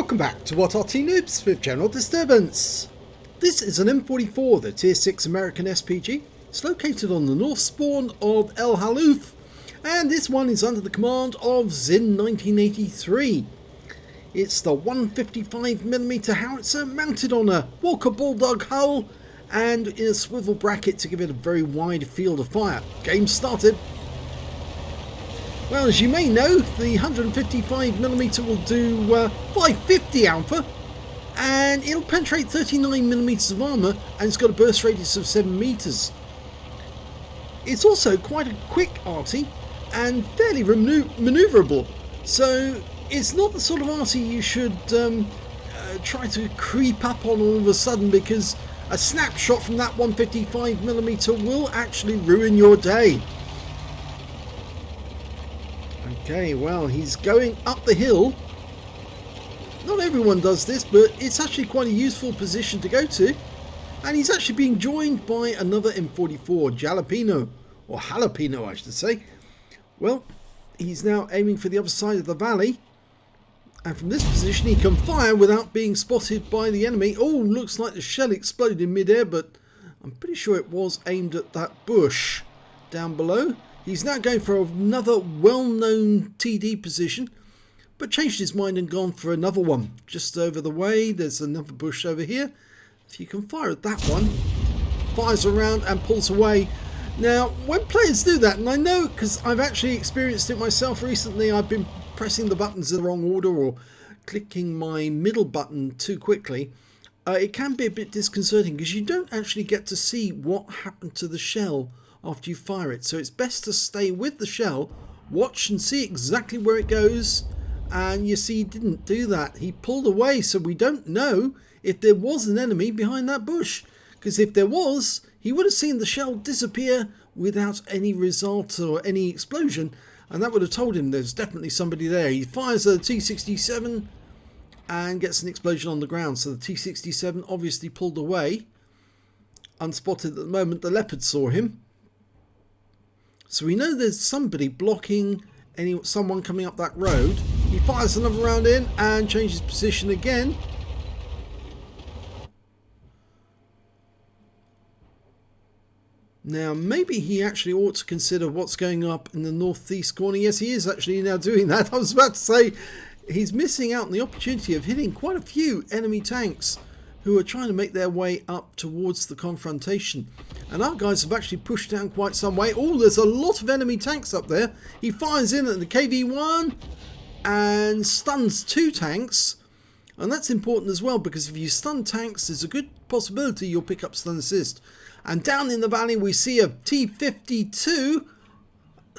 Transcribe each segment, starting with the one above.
Welcome back to What Arty Noobs with General Disturbance. This is an M44, the Tier 6 American SPG. It's located on the north spawn of El Halluf, and this one is under the command of Zin 1983. It's the 155mm howitzer mounted on a Walker Bulldog hull and in a swivel bracket to give it a very wide field of fire. Game started. Well, as you may know, the 155mm will do 550 alpha, and it'll penetrate 39mm of armour, and it's got a burst radius of 7 meters. It's also quite a quick arty and fairly manoeuvrable, so it's not the sort of arty you should try to creep up on all of a sudden, because a snapshot from that 155mm will actually ruin your day. Okay, well, he's going up the hill. Not everyone does this, but it's actually quite a useful position to go to. And he's actually being joined by another M44, Jalapeno, or Jalapeno I should say. Well, he's now aiming for the other side of the valley. And from this position he can fire without being spotted by the enemy. Oh, looks like the shell exploded in midair, but I'm pretty sure it was aimed at that bush down below. He's now going for another well-known TD position, but changed his mind and gone for another one. Just over the way, there's another bush over here. If you can fire at that one, fires around and pulls away. Now, when players do that, and I know because I've actually experienced it myself recently, I've been pressing the buttons in the wrong order or clicking my middle button too quickly, it can be a bit disconcerting because you don't actually get to see what happened to the shell after you fire it. So it's best to stay with the shell, watch and see exactly where it goes. And you see he didn't do that. He pulled away, so we don't know if there was an enemy behind that bush. Because if there was, he would have seen the shell disappear without any result or any explosion. And that would have told him there's definitely somebody there. He fires a T-67 and gets an explosion on the ground. So the T-67 obviously pulled away. Unspotted at the moment, the Leopard saw him. So we know there's somebody blocking someone coming up that road. He fires another round in and changes position again. Now maybe he actually ought to consider what's going up in the northeast corner. Yes, he is actually now doing that. I was about to say he's missing out on the opportunity of hitting quite a few enemy tanks who are trying to make their way up towards the confrontation. And our guys have actually pushed down quite some way. Oh, there's a lot of enemy tanks up there. He fires in at the KV-1 and stuns 2 tanks. And that's important as well, because if you stun tanks, there's a good possibility you'll pick up stun assist. And down in the valley we see a T-52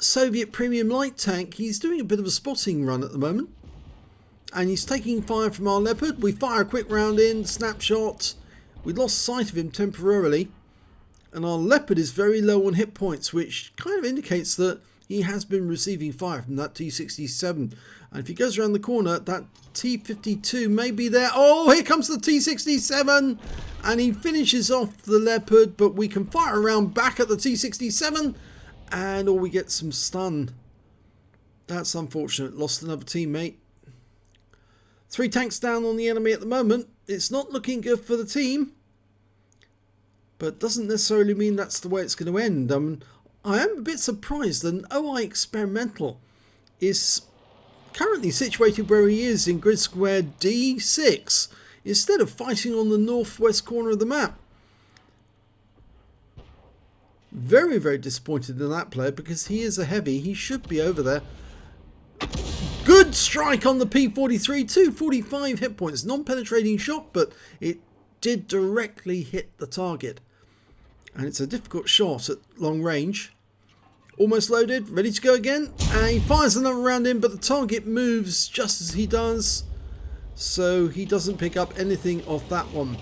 Soviet premium light tank. He's doing a bit of a spotting run at the moment. And he's taking fire from our Leopard. We fire a quick round in, snapshot. We lost sight of him temporarily. And our Leopard is very low on hit points, which kind of indicates that he has been receiving fire from that T-67. And if he goes around the corner, that T-52 may be there. Oh, here comes the T-67. And he finishes off the Leopard, but we can fire around back at the T-67. And we get some stun. That's unfortunate. Lost another teammate. 3 tanks down on the enemy at the moment. It's not looking good for the team. But doesn't necessarily mean that's the way it's going to end. I am a bit surprised that an OI Experimental is currently situated where he is in grid square D6 instead of fighting on the northwest corner of the map. Very, very disappointed in that player because he is a heavy. He should be over there. Good strike on the P43, 245 hit points. Non-penetrating shot, but it did directly hit the target. And it's a difficult shot at long range. Almost loaded, ready to go again. And he fires another round in, but the target moves just as he does. So he doesn't pick up anything off that one.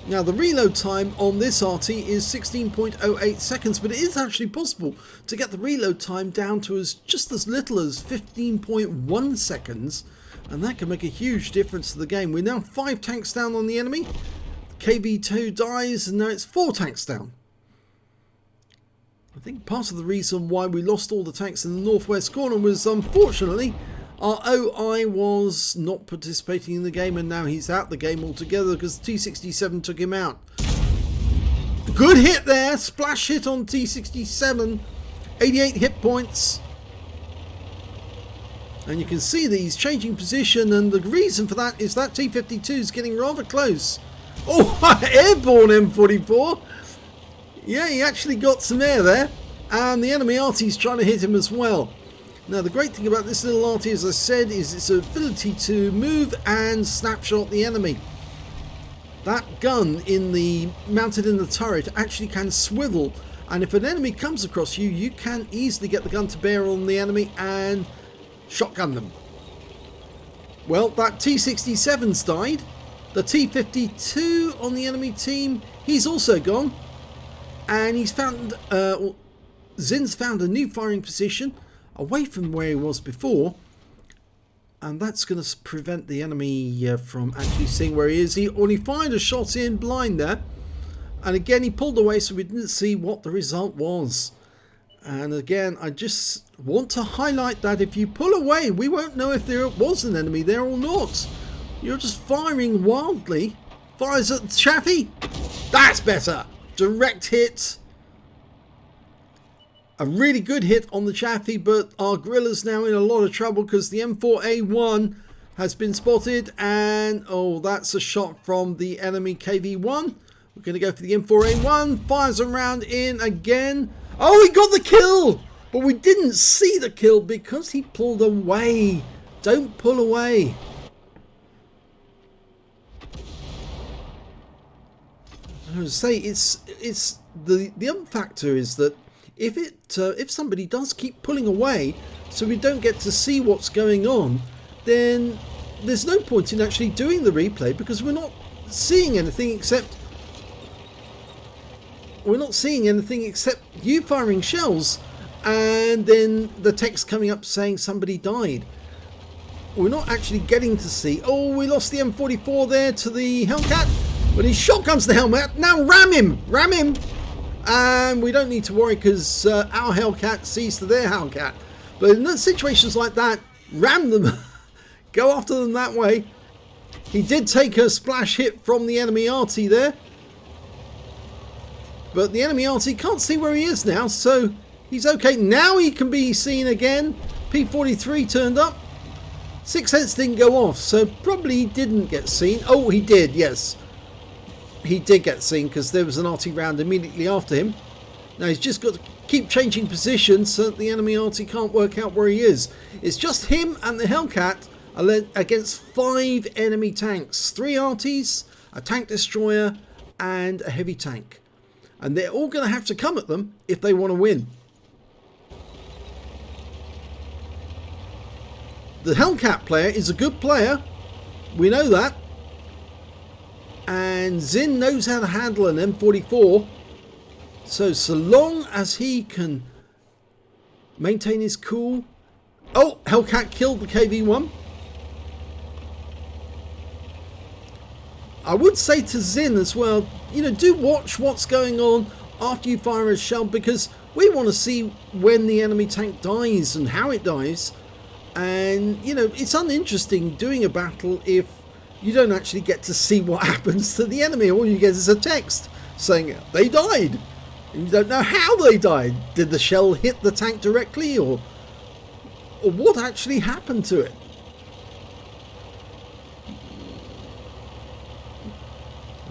Now the reload time on this Arty is 16.08 seconds, but it is actually possible to get the reload time down to just as little as 15.1 seconds. And that can make a huge difference to the game. We're now 5 tanks down on the enemy. KV-2 dies and now it's 4 tanks down. I think part of the reason why we lost all the tanks in the northwest corner was unfortunately Our OI was not participating in the game, and now he's out the game altogether because T67 took him out. Good hit there, splash hit on T67, 88 hit points. And you can see that he's changing position, and the reason for that is that T52 is getting rather close. Oh, airborne M44. Yeah, he actually got some air there, and the enemy Arty's trying to hit him as well. Now the great thing about this little Arty, as I said, is its ability to move and snapshot the enemy. That gun mounted in the turret actually can swivel, and if an enemy comes across you, you can easily get the gun to bear on the enemy and shotgun them. Well, that T67's died. The T52 on the enemy team, he's also gone, and he's found Zin's found a new firing position away from where he was before, and that's going to prevent the enemy from actually seeing where he is. He only fired a shot in blind there, and again he pulled away, so we didn't see what the result was. And again, I just want to highlight that if you pull away, we won't know if there was an enemy there or not. You're just firing wildly. Fires at the Chaffee. That's better. Direct hit. A really good hit on the Chaffee, but our Guerrilla's now in a lot of trouble because the M4A1 has been spotted, and oh, that's a shot from the enemy KV1. We're going to go for the M4A1. Fires a round in again. Oh, he got the kill, but we didn't see the kill because he pulled away. Don't pull away. I would say it's the other factor is that if somebody does keep pulling away, so we don't get to see what's going on, then there's no point in actually doing the replay because we're not seeing anything except you firing shells and then the text coming up saying somebody died. We're not actually getting to see. Oh, we lost the M44 there to the Hellcat, but he shotguns the Hellcat. Now ram him, and we don't need to worry because our Hellcat sees to their Hellcat. But in situations like that, ram them. Go after them that way. He did take a splash hit from the enemy Arty there, but the enemy Arty can't see where he is now, so he's okay. Now he can be seen again. P43 turned up. Sixth Sense didn't go off, so probably he didn't get seen. Oh, he did, yes. He did get seen because there was an Arty round immediately after him. Now he's just got to keep changing position so that the enemy Arty can't work out where he is. It's just him and the Hellcat against 5 enemy tanks. 3 Artys, a tank destroyer, and a heavy tank. And they're all going to have to come at them if they want to win. The Hellcat player is a good player. We know that. And Zin knows how to handle an M44. So long as he can maintain his cool. Oh, Hellcat killed the KV1. I would say to Zin as well, you know, do watch what's going on after you fire a shell, because we want to see when the enemy tank dies and how it dies. And, you know, it's uninteresting doing a battle if you don't actually get to see what happens to the enemy. All you get is a text saying they died. And you don't know how they died. Did the shell hit the tank directly, or what actually happened to it?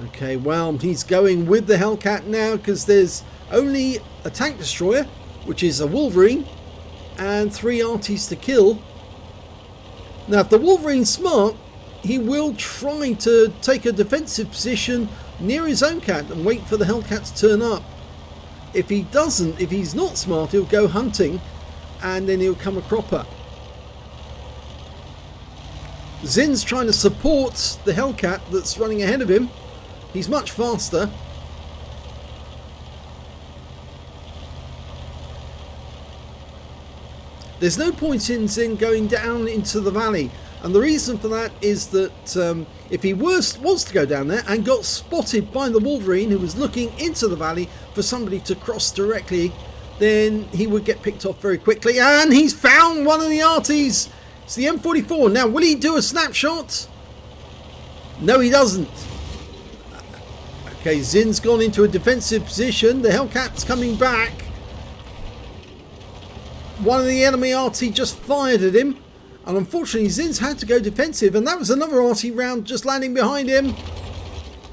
Okay, well, he's going with the Hellcat now because there's only a tank destroyer, which is a Wolverine, and 3 Artys to kill. Now, if the Wolverine's smart, he will try to take a defensive position near his own cat and wait for the Hellcat to turn up. If he doesn't, if he's not smart, he'll go hunting and then he'll come a cropper. Zin's trying to support the Hellcat that's running ahead of him. He's much faster. There's no point in Zin going down into the valley, and the reason for that is that if he was to go down there and got spotted by the Wolverine, who was looking into the valley for somebody to cross directly, then he would get picked off very quickly. And he's found one of the Artys. It's the M44. Now, will he do a snapshot? No, he doesn't. Okay, Zin's gone into a defensive position. The Hellcat's coming back. One of the enemy Arty just fired at him. And unfortunately, Zin's had to go defensive. And that was another Arty round just landing behind him.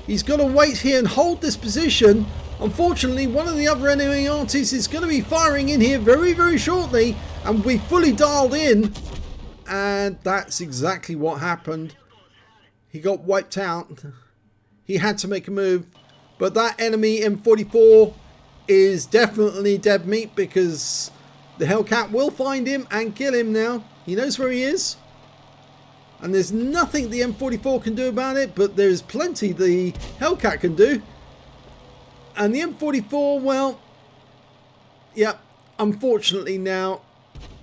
He's got to wait here and hold this position. Unfortunately, one of the other enemy Arties is going to be firing in here very, very shortly. And we fully dialed in. And that's exactly what happened. He got wiped out. He had to make a move. But that enemy M44 is definitely dead meat because the Hellcat will find him and kill him now. He knows where he is. And there's nothing the M44 can do about it, but there's plenty the Hellcat can do. And the M44, well, yeah, unfortunately now,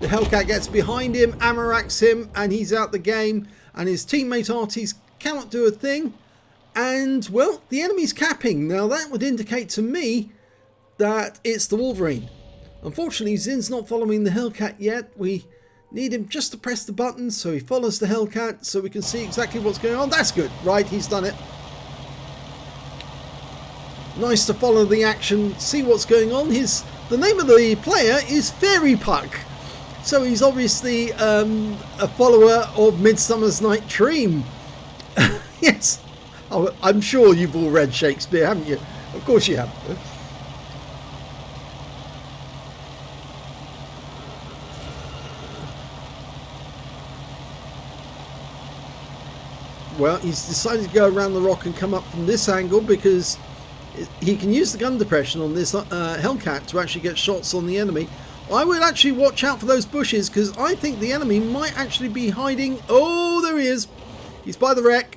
the Hellcat gets behind him, ammo-racks him, and he's out the game. And his teammate Arties cannot do a thing. And, well, the enemy's capping. Now, that would indicate to me that it's the Wolverine. Unfortunately, Zin's not following the Hellcat yet. We need him just to press the button so he follows the Hellcat so we can see exactly what's going on. That's good. Right, he's done it. Nice to follow the action, see what's going on. The name of the player is Fairy Puck. So he's obviously a follower of Midsummer's Night Dream. Yes. Oh, I'm sure you've all read Shakespeare, haven't you? Of course you have. Well, he's decided to go around the rock and come up from this angle because he can use the gun depression on this Hellcat to actually get shots on the enemy. I would actually watch out for those bushes because I think the enemy might actually be hiding. Oh, there he is. He's by the wreck.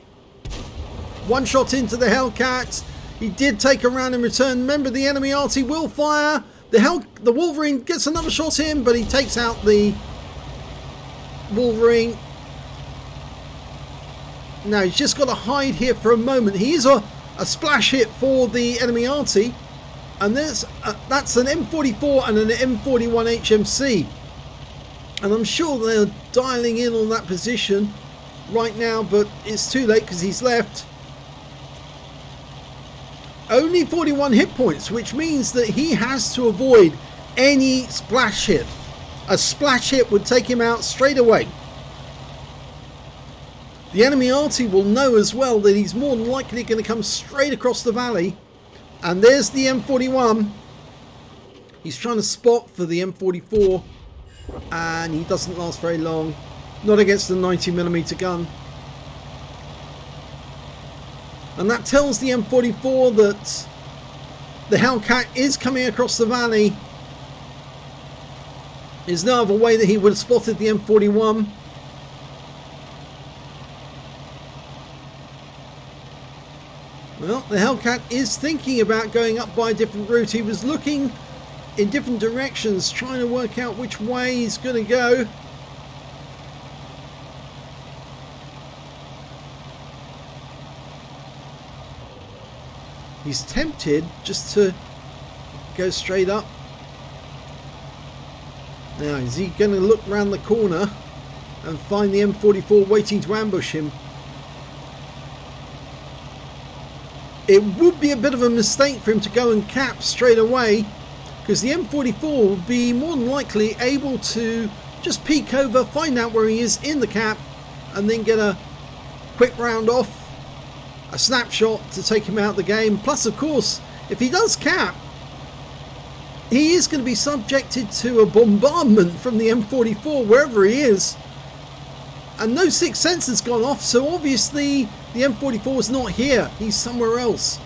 One shot into the Hellcat. He did take a round in return. Remember, the enemy Arty will fire. The Wolverine gets another shot in, but he takes out the Wolverine. Now, he's just got to hide here for a moment. He is a splash hit for the enemy Arty. And that's an M44 and an M41 HMC. And I'm sure they're dialing in on that position right now, but it's too late because he's left. Only 41 hit points, which means that he has to avoid any splash hit. A splash hit would take him out straight away. The enemy Arty will know as well that he's more than likely going to come straight across the valley. And there's the M41. He's trying to spot for the M44. And he doesn't last very long. Not against the 90mm gun. And that tells the M44 that the Hellcat is coming across the valley. There's no other way that he would have spotted the M41. Well, the Hellcat is thinking about going up by a different route. He was looking in different directions, trying to work out which way he's going to go. He's tempted just to go straight up. Now, is he going to look round the corner and find the M44 waiting to ambush him? It would be a bit of a mistake for him to go and cap straight away, because the M44 would be more than likely able to just peek over, find out where he is in the cap, and then get a quick round off. A snapshot to take him out of the game. Plus, of course, if he does cap, he is going to be subjected to a bombardment from the M44 wherever he is. And no sixth sense has gone off, so obviously the M44 is not here. He's somewhere else.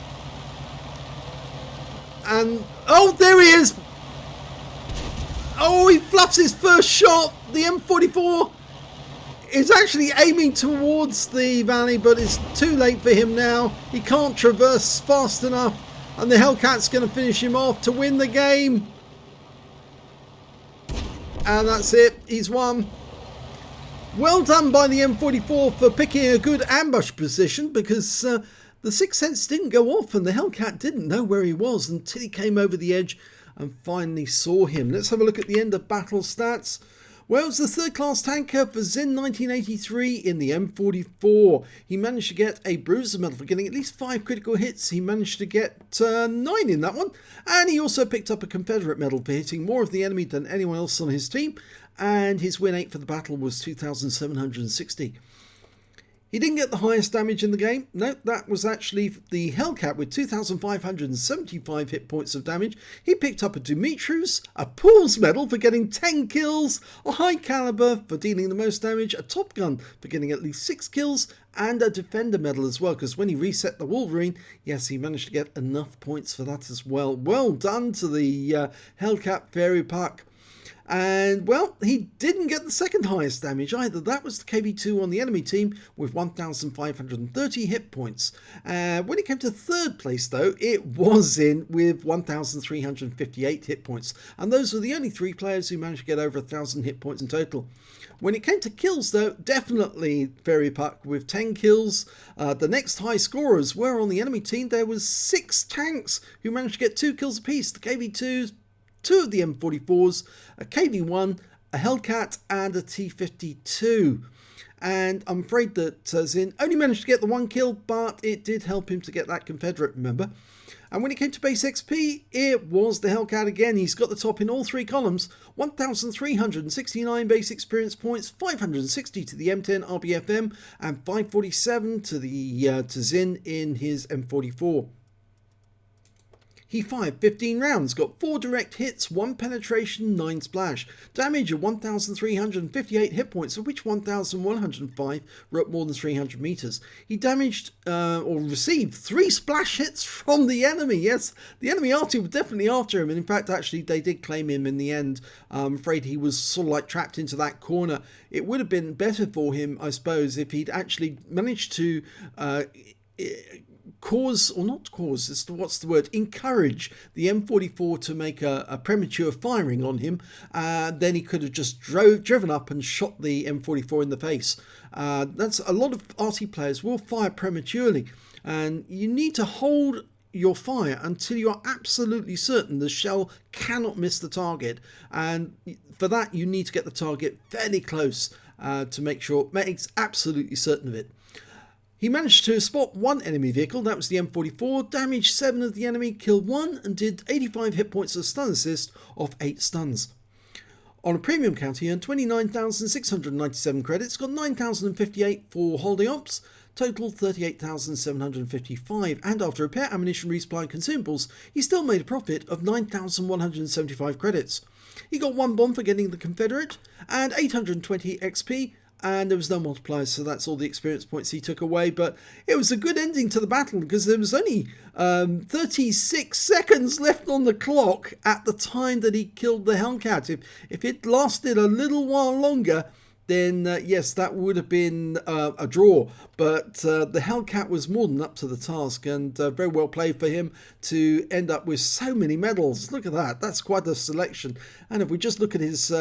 And, oh, there he is! Oh, he fluffs his first shot. The M44 is actually aiming towards the valley, but it's too late for him now. He can't traverse fast enough, and the Hellcat's going to finish him off to win the game. And that's it. He's won. Well done by the M44 for picking a good ambush position, because the sixth sense didn't go off and the Hellcat didn't know where he was until he came over the edge and finally saw him. Let's have a look at the end of battle stats. Well, it's the third class tanker for Zin 1983 in the M44. He managed to get a bruiser medal for getting at least 5 critical hits. He managed to get 9 in that one. And he also picked up a Confederate medal for hitting more of the enemy than anyone else on his team. And his win 8 for the battle was 2,760. He didn't get the highest damage in the game. No, that was actually the Hellcat with 2,575 hit points of damage. He picked up a Dumitrius, a Paul's medal for getting 10 kills, a High Caliber for dealing the most damage, a Top Gun for getting at least 6 kills, and a Defender medal as well, because when he reset the Wolverine, yes, he managed to get enough points for that as well. Well done to the Hellcat Fairy Puck. And, well, he didn't get the second highest damage either. That was the KB2 on the enemy team with 1,530 hit points. When it came to third place, though, it was in with 1,358 hit points. And those were the only 3 players who managed to get over 1,000 hit points in total. When it came to kills, though, definitely Fairy Puck with 10 kills. The next high scorers were on the enemy team. There was 6 tanks who managed to get 2 kills apiece. The KB2s, 2 of the M44s, a KV1, a Hellcat, and a T52. And I'm afraid that Zin only managed to get the 1 kill, but it did help him to get that Confederate, remember? And when it came to base XP, it was the Hellcat again. He's got the top in all 3 columns. 1,369 base experience points, 560 to the M10 RBFM, and 547 to the to Zin in his M44. He fired 15 rounds, got 4 direct hits, 1 penetration, 9 splash. Damage of 1,358 hit points, of which 1,105 were up more than 300 meters. He damaged or received 3 splash hits from the enemy. Yes, the enemy Arty were definitely after him. And in fact, actually, they did claim him in the end. I'm afraid he was sort of like trapped into that corner. It would have been better for him, I suppose, if he'd actually managed to encourage the M44 to make a premature firing on him. Then he could have just driven up and shot the M44 in the face. That's a lot of Arty players will fire prematurely, and you need to hold your fire until you are absolutely certain the shell cannot miss the target, and for that you need to get the target fairly close to make absolutely certain of it. He managed to spot 1 enemy vehicle, that was the M44, damaged 7 of the enemy, killed 1, and did 85 hit points of stun assist off 8 stuns. On a premium count, he earned 29,697 credits, got 9,058 for holding ops, total 38,755, and after repair, ammunition, resupply and consumables, he still made a profit of 9,175 credits. He got 1 bomb for getting the Confederate, and 820 XP, and there was no multipliers, so that's all the experience points he took away. But it was a good ending to the battle because there was only 36 seconds left on the clock at the time that he killed the Hellcat. If it lasted a little while longer, then yes, that would have been a draw. But the Hellcat was more than up to the task, and very well played for him to end up with so many medals. Look at that. That's quite a selection. And if we just look at his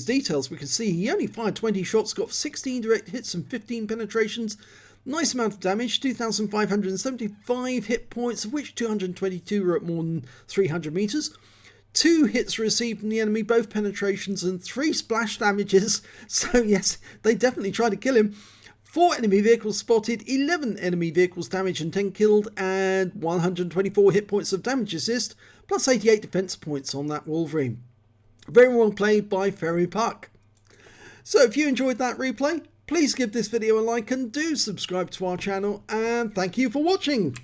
details, we can see he only fired 20 shots, got 16 direct hits and 15 penetrations. Nice amount of damage, 2,575 hit points, of which 222 were at more than 300 meters. 2 hits received from the enemy, both penetrations, and 3 splash damages. So yes, they definitely tried to kill him. 4 enemy vehicles spotted, 11 enemy vehicles damaged and 10 killed, and 124 hit points of damage assist, plus 88 defense points on that Wolverine. Very well played by Fairy Puck. So if you enjoyed that replay, please give this video a like and do subscribe to our channel, and thank you for watching.